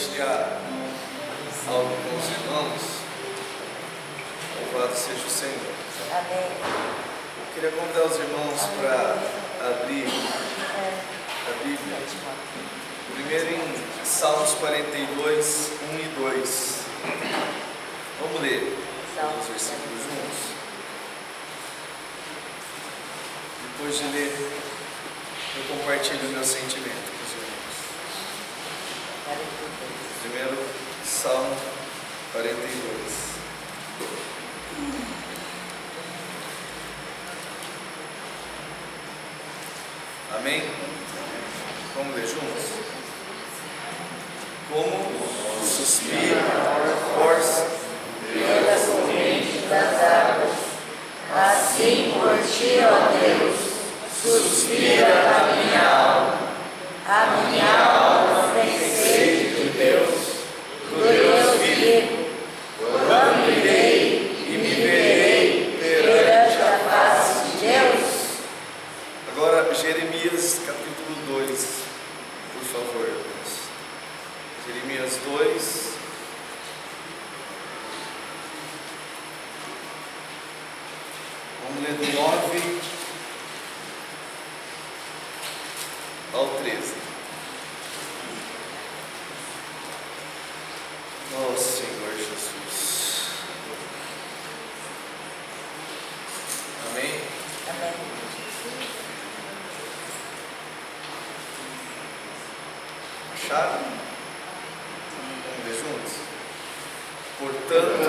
compartilhar algo com os irmãos. Louvado seja o Senhor. Amém. Eu queria convidar os irmãos para abrir a Bíblia. Primeiro em Salmos 42, 1 e 2. Vamos ler os versículos juntos. Depois de ler, eu compartilho o meu sentimento com os irmãos. Primeiro, Salmo 42. Amém? Vamos ler juntos? Como suspira a força pelas correntes das águas, assim por ti, ó Deus, suspira a minha alma. A minha alma tem sede de Deus, do Deus vivo. Quando irei e me verei perante a face de Deus? Agora, Jeremias capítulo 2, por favor, irmãos. Jeremias 2. Vamos ler do 9 ao 13. Oh Senhor Jesus. Amém? Amém. Acharam? Vamos ler juntos? Portanto,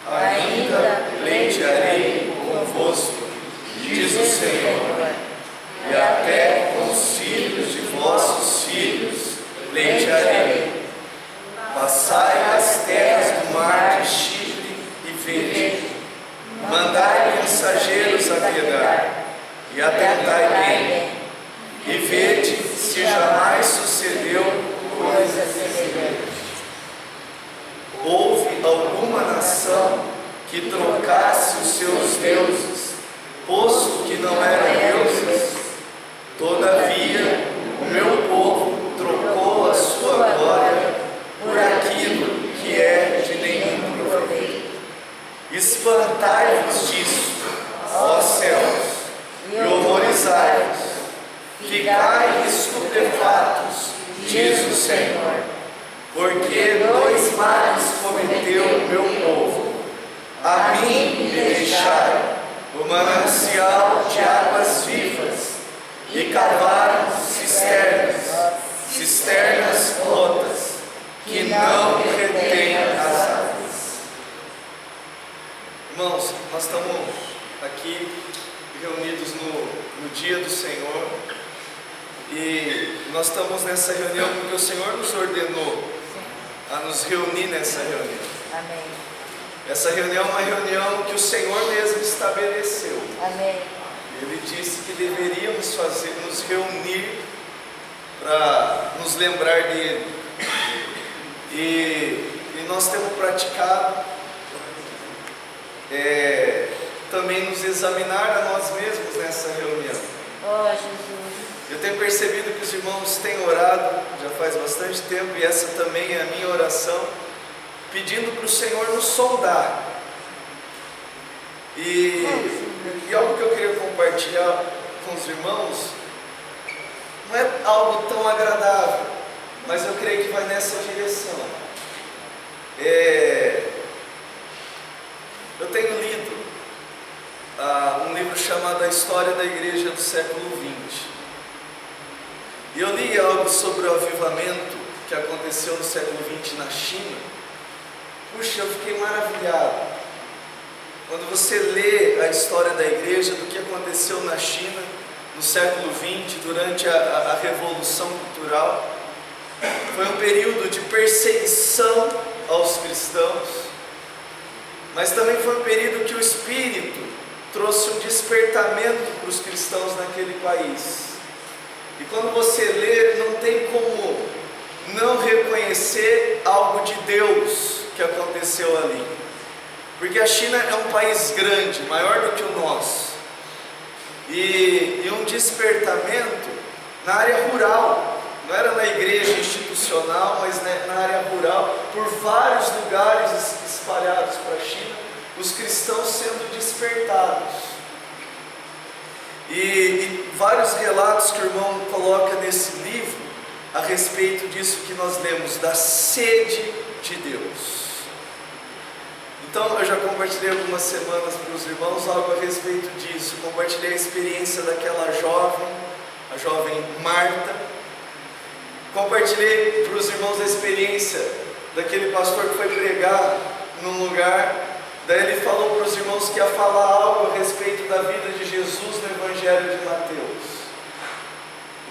ainda pleitearei convosco, diz o Senhor, e até com os filhos de vossos filhos pleitearei. Passai as terras do mar de Chipre e vede, mandai mensageiros a Quedar, e atentai bem, e vede se jamais sucedeu Coisa semelhante. Houve alguma nação que trocasse os seus deuses, posto que não eram deuses? Todavia, o meu povo trocou a sua glória por aquilo que é de nenhum proveito. Espantai-vos disso, ó céus, e horrorizai-vos. Ficai estupefatos, diz o Senhor, porque dois males cometeu o meu povo. A mim me deixaram o manancial de águas vivas e cavaram cisternas rotas, que não retêm as águas. Irmãos, nós estamos aqui reunidos no dia do Senhor. E nós estamos nessa reunião porque o Senhor nos ordenou a nos reunir nessa reunião. Amém. Essa reunião é uma reunião que o Senhor mesmo estabeleceu. Amém. Ele disse que deveríamos nos reunir para nos lembrar dele. E nós temos praticado também nos examinar a nós mesmos nessa reunião. Oh, Jesus. Eu tenho percebido que os irmãos têm orado já faz bastante tempo, e essa também é a minha oração, pedindo para o Senhor nos sondar. E algo que eu queria compartilhar com os irmãos não é algo tão agradável, mas eu creio que vai nessa direção. Eu tenho lido um livro chamado A História da Igreja do século XX. E eu li algo sobre o avivamento que aconteceu no século XX na China. Puxa, eu fiquei maravilhado. Quando você lê a história da igreja, do que aconteceu na China no século XX, durante a Revolução Cultural, foi um período de perseguição aos cristãos, mas também foi um período que o Espírito trouxe um despertamento para os cristãos naquele país. E quando você lê, não tem como não reconhecer algo de Deus que aconteceu ali. Porque a China é um país grande, maior do que o nosso. E um despertamento na área rural, não era na igreja institucional, mas na área rural, por vários lugares espalhados para a China, os cristãos sendo despertados. E vários relatos que o irmão coloca nesse livro a respeito disso que nós lemos, da sede de Deus. Então eu já compartilhei algumas semanas para os irmãos algo a respeito disso. Compartilhei a experiência daquela jovem, a jovem Marta. Compartilhei para os irmãos a experiência daquele pastor que foi pregar num lugar. Daí ele falou para os irmãos que ia falar algo a respeito da vida de Jesus no Evangelho de Mateus.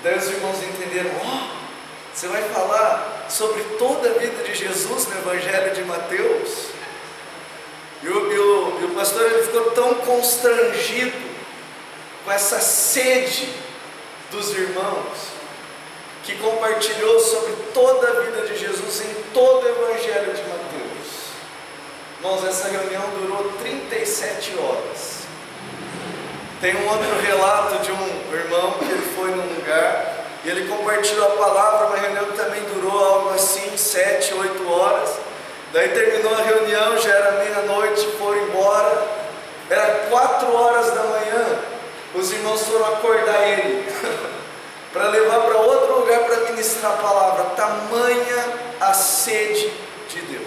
Daí os irmãos entenderam: você vai falar sobre toda a vida de Jesus no Evangelho de Mateus? E o pastor ele ficou tão constrangido com essa sede dos irmãos, que compartilhou sobre toda a vida de Jesus em todo o Evangelho de Mateus. Irmãos, essa reunião durou 37 horas. Tem um outro relato de um irmão que ele foi num lugar e ele compartilhou a palavra, uma reunião que também durou algo assim, 7, 8 horas. Daí terminou a reunião, já era meia-noite, foram embora, era 4 horas da manhã, os irmãos foram acordar ele, para levar para outro lugar para ministrar a palavra. Tamanha a sede de Deus.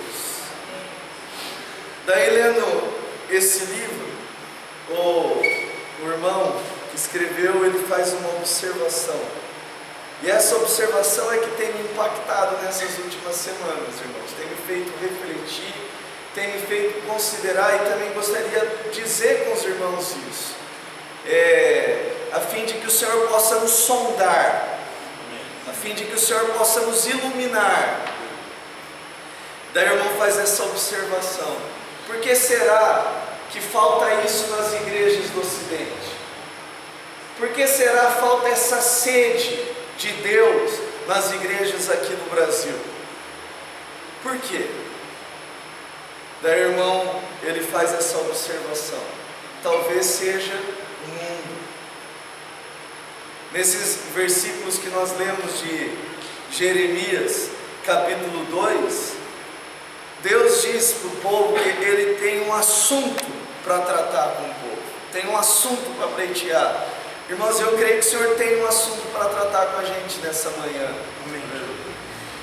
Daí lendo esse livro, o irmão que escreveu, ele faz uma observação. E essa observação é que tem me impactado nessas últimas semanas, irmãos. Tem me feito refletir, tem me feito considerar, e também gostaria de dizer com os irmãos isso, a fim de que o Senhor possa nos sondar, a fim de que o Senhor possa nos iluminar. Daí o irmão faz essa observação: por que será que falta isso nas igrejas do Ocidente? Por que será que falta essa sede de Deus nas igrejas aqui no Brasil? Por quê? Daí o irmão, ele faz essa observação: talvez seja o mundo. Nesses versículos que nós lemos de Jeremias, capítulo 2, Deus diz para o povo que ele tem um assunto para tratar com o povo, tem um assunto para pleitear. Irmãos, eu creio que o Senhor tem um assunto para tratar com a gente nessa manhã.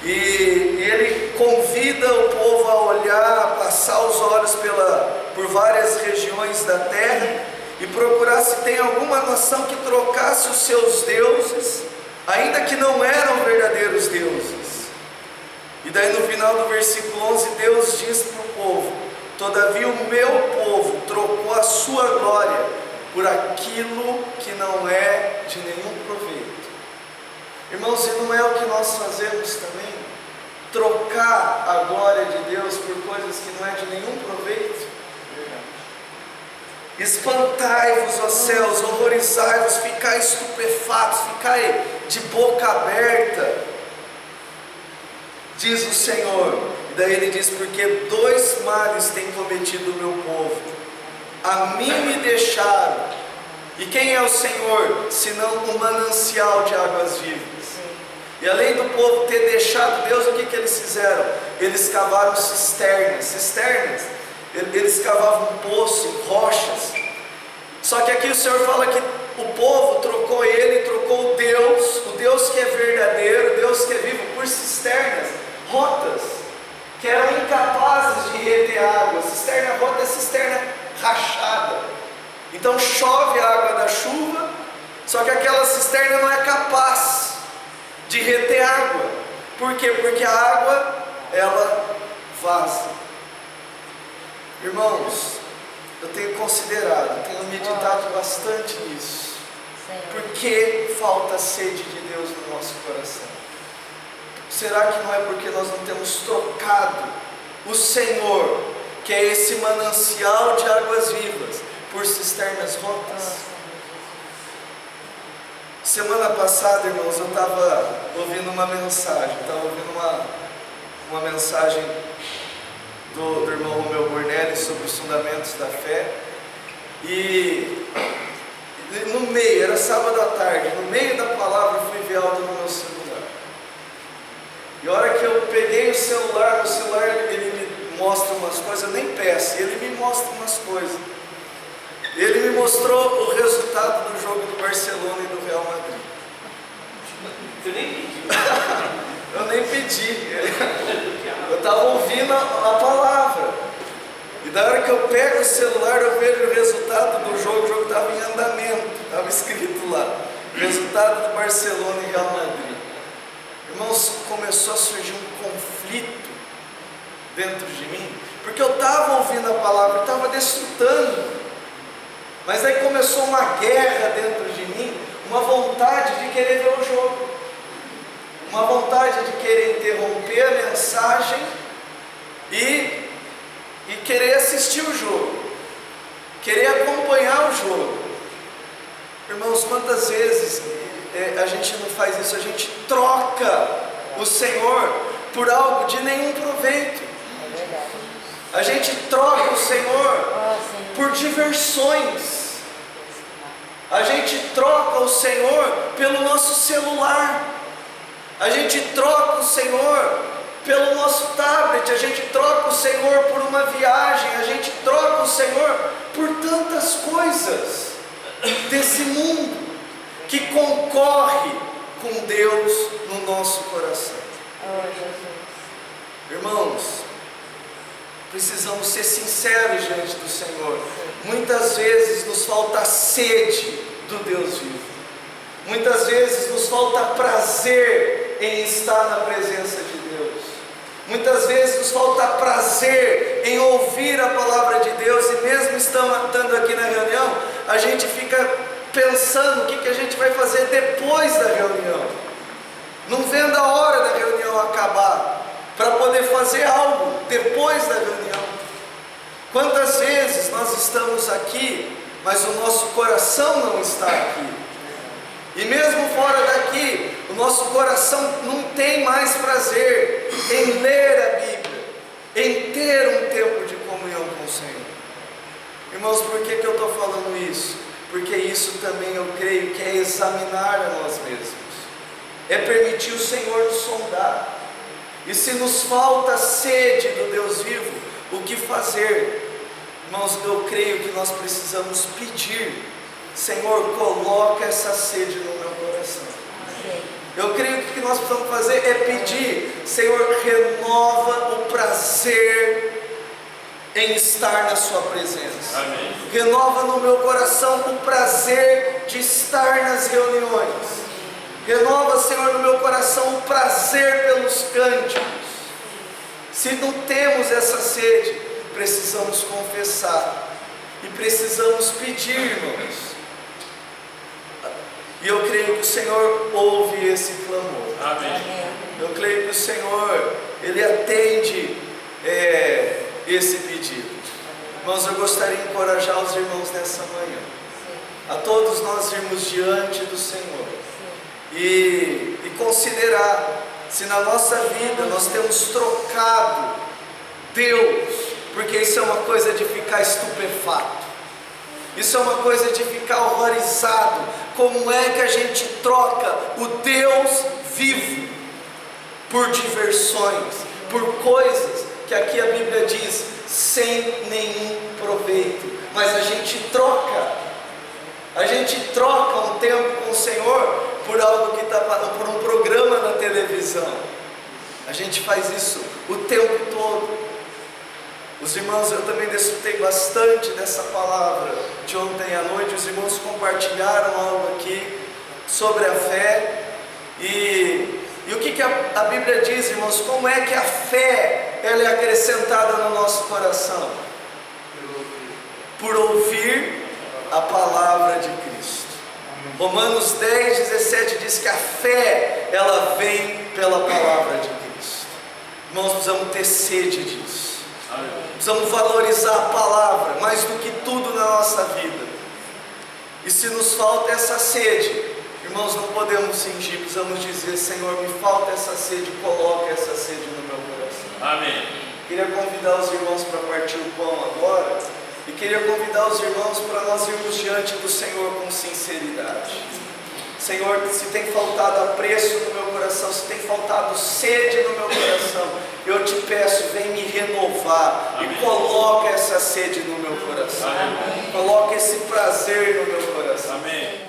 E ele convida o povo a olhar, a passar os olhos por várias regiões da terra e procurar se tem alguma nação que trocasse os seus deuses, ainda que não eram verdadeiros deuses. E daí no final do versículo 11, Deus diz para o povo: todavia o meu povo trocou a sua glória por aquilo que não é de nenhum proveito. Irmãos, e não é o que nós fazemos também? Trocar a glória de Deus por coisas que não é de nenhum proveito? Espantai-vos, ó céus, horrorizai-vos, ficai estupefatos, ficai de boca aberta, diz o Senhor. E daí ele diz: porque 2 males tem cometido o meu povo. A mim me deixaram. E quem é o Senhor, senão um manancial de águas vivas? E além do povo ter deixado Deus, o que eles fizeram? Eles cavaram cisternas, eles cavavam um poço, rochas. Só que aqui o Senhor fala que o povo trocou trocou o Deus que é verdadeiro, o Deus que é vivo, por cisternas, rotas, que eram incapazes de reter água. Cisterna rota é cisterna rachada. Então chove a água da chuva, só que aquela cisterna não é capaz de reter água. Por quê? Porque a água, ela vaza. Irmãos, eu tenho considerado, tenho meditado bastante nisso. Por que falta sede de Deus no nosso coração? Será que não é porque nós não temos trocado o Senhor, que é esse manancial de águas vivas, por cisternas rotas? Semana passada, irmãos, eu estava ouvindo uma mensagem, uma mensagem do irmão Romeu Bornelli sobre os fundamentos da fé. E no meio, era sábado à tarde, no meio da palavra eu fui ver algo no meu celular. E a hora que eu peguei o celular ele me mostra umas coisas, eu nem peço, ele me mostra umas coisas. Ele me mostrou o resultado do jogo do Barcelona e do Real Madrid. Você nem pediu. Eu nem pedi. Eu estava ouvindo a palavra. E da hora que eu pego o celular, eu vejo o resultado do jogo. O jogo estava em andamento, estava escrito lá. Resultado do Barcelona e Real Madrid. Irmãos, começou a surgir um conflito dentro de mim, porque eu estava ouvindo a palavra, estava desfrutando. Mas aí começou uma guerra dentro de mim, uma vontade de querer ver o jogo, uma vontade de querer interromper a mensagem e querer assistir o jogo, querer acompanhar o jogo. Irmãos, quantas vezes a gente não faz isso? A gente troca o Senhor por algo de nenhum proveito. É verdade. A gente troca o Senhor por diversões. A gente troca o Senhor pelo nosso celular. A gente troca o Senhor pelo nosso tablet. A gente troca o Senhor por uma viagem. A gente troca o Senhor por tantas coisas desse mundo que concorre com Deus no nosso coração. Oh, Jesus. Irmãos, precisamos ser sinceros diante do Senhor. Muitas vezes nos falta sede do Deus vivo. Muitas vezes nos falta prazer em estar na presença de Deus. Muitas vezes nos falta prazer em ouvir a palavra de Deus. E mesmo estando aqui na reunião, a gente fica pensando o que a gente vai fazer depois da reunião. Não vendo a hora da reunião acabar para poder fazer algo depois da reunião. Quantas vezes nós estamos aqui, mas o nosso coração não está aqui? E mesmo fora daqui, o nosso coração não tem mais prazer em ler a Bíblia, em ter um tempo de comunhão com o Senhor. Irmãos, por que eu estou falando isso? Porque isso também eu creio que é examinar a nós mesmos, é permitir o Senhor nos sondar. E se nos falta sede do Deus vivo, o que fazer? Irmãos, eu creio que nós precisamos pedir: Senhor, coloca essa sede no meu coração. Eu creio que o que nós precisamos fazer é pedir: Senhor, renova o prazer em estar na sua presença. Amém. Renova no meu coração o prazer de estar nas reuniões. Renova, Senhor, no meu coração o prazer pelos cânticos. Se não temos essa sede, precisamos confessar e precisamos pedir, irmãos. E eu creio que o Senhor ouve esse clamor. Amém. Eu creio que o Senhor, Ele atende esse pedido. Irmãos, eu gostaria de encorajar os irmãos nessa manhã, a todos nós irmos diante do Senhor e considerar se na nossa vida nós temos trocado Deus, porque isso é uma coisa de ficar estupefato, isso é uma coisa de ficar horrorizado. Como é que a gente troca o Deus vivo por diversões, por coisas que aqui a Bíblia diz sem nenhum proveito? Mas a gente troca um tempo com o Senhor por algo que está, por um programa na televisão. A gente faz isso o tempo todo. Os irmãos, eu também desfrutei bastante dessa palavra de ontem à noite. Os irmãos compartilharam algo aqui sobre a fé. E o que a Bíblia diz, irmãos? Como é que a fé ela é acrescentada no nosso coração? Por ouvir a palavra de Cristo. Romanos 10:17 diz que a fé ela vem pela palavra de Cristo. Irmãos, precisamos ter sede disso. Precisamos valorizar a palavra mais do que tudo na nossa vida. E se nos falta essa sede, irmãos, não podemos fingir, precisamos dizer: Senhor, me falta essa sede, coloca essa sede no meu coração. Amém. Queria convidar os irmãos para partir o pão agora, e queria convidar os irmãos para nós irmos diante do Senhor com sinceridade. Senhor, se tem faltado apreço no meu coração, se tem faltado sede no meu coração, eu te peço, vem me renovar. Amém. E coloca essa sede no meu coração. Amém. Coloca esse prazer no meu coração. Amém.